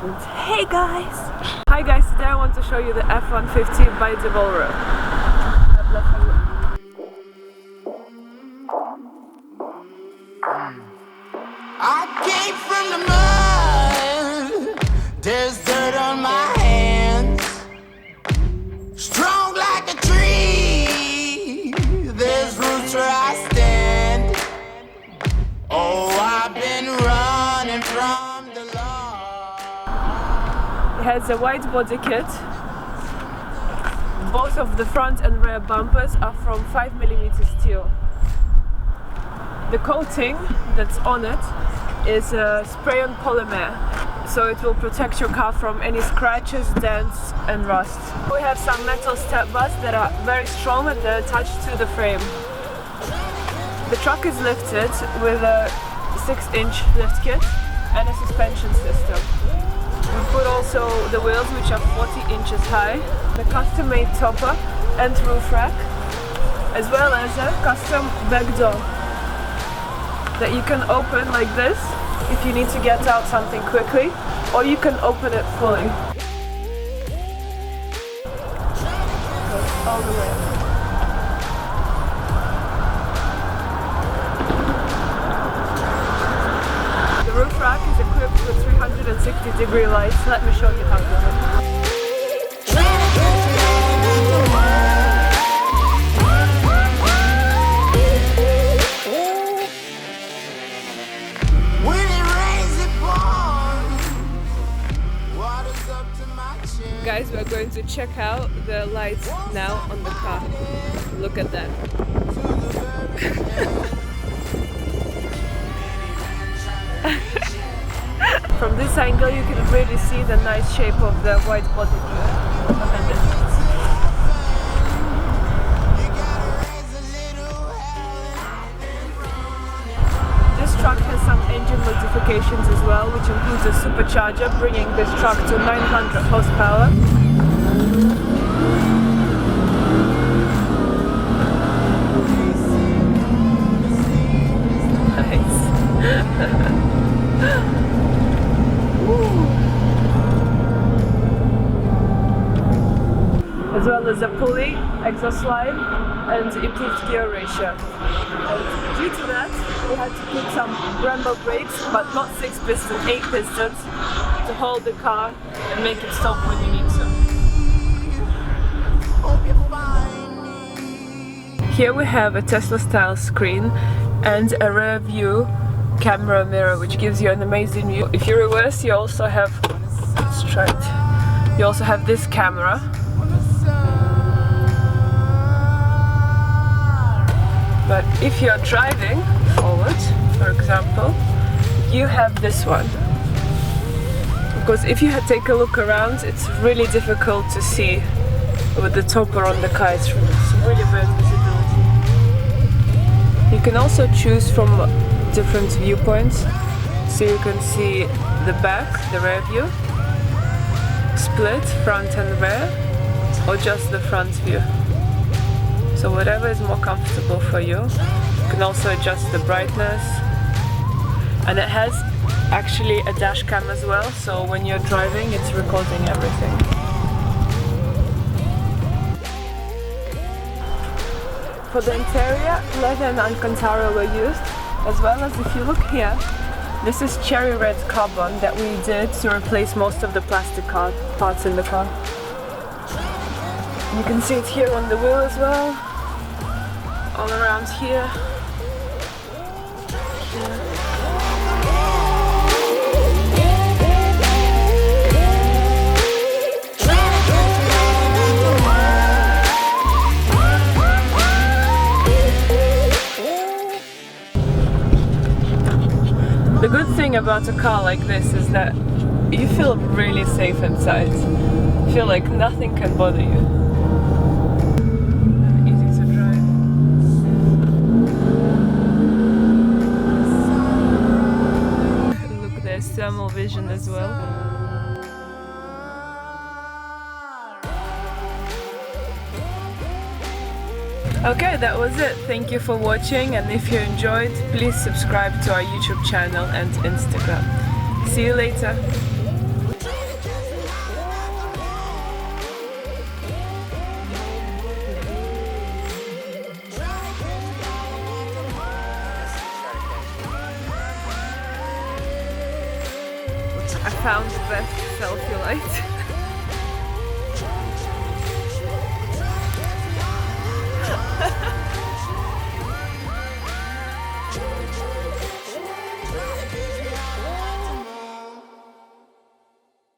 And hey guys! Hi guys, today I want to show you the F150 by Devolro. I came from the mud, there's dirt on my hands. Strong like a tree, there's roots where I stand. Oh, I've been running from the law. It has a white body kit. Both of the front and rear bumpers are from 5mm steel. The coating that's on it is a spray-on polymer, so it will protect your car from any scratches, dents and rust. We have some metal step bars that are very strong and they're attached to the frame. The truck is lifted with a 6-inch lift kit and a suspension system. We put also the wheels, which are 40 inches high, the custom-made topper and roof rack, as well as a custom back door that you can open like this if you need to get out something quickly, or you can open it fully. Goes all the way. The roof rack is equipped with 360-degree lights. Let me show you how to do it. Guys, we're going to check out the lights now on the car. Look at that. From this angle you can really see the nice shape of the white body behind it. This truck has some engine modifications as well, which includes a supercharger, bringing this truck to 900 horsepower. As well as a pulley, exhaust slide and improved gear ratio. And due to that, we had to put some Brembo brakes, but not 6 pistons, 8 pistons, to hold the car and make it stop when you need to. Here we have a Tesla style screen and a rear view camera mirror, which gives you an amazing view. If you reverse, you also have, let's try it. You also have this camera. But if you're driving forward, for example, you have this one. Because if you take a look around, it's really difficult to see with the topper on the car. It's really bad visibility. You can also choose from different viewpoints. So you can see the back, the rear view, split, front and rear, or just the front view. So whatever is more comfortable for you. You can also adjust the brightness. And it has actually a dash cam as well, so when you're driving it's recording everything. For the interior, leather and Alcantara were used, as well as if you look here, this is cherry red carbon that we did to replace most of the plastic parts in the car. You can see it here on the wheel as well, all around here. The good thing about a car like this is that you feel really safe inside. You feel like nothing can bother you. Easy to drive. Look, there's thermal vision as well. Okay, that was it. Thank you for watching, and if you enjoyed, please subscribe to our YouTube channel and Instagram. See you later. I found the best selfie light.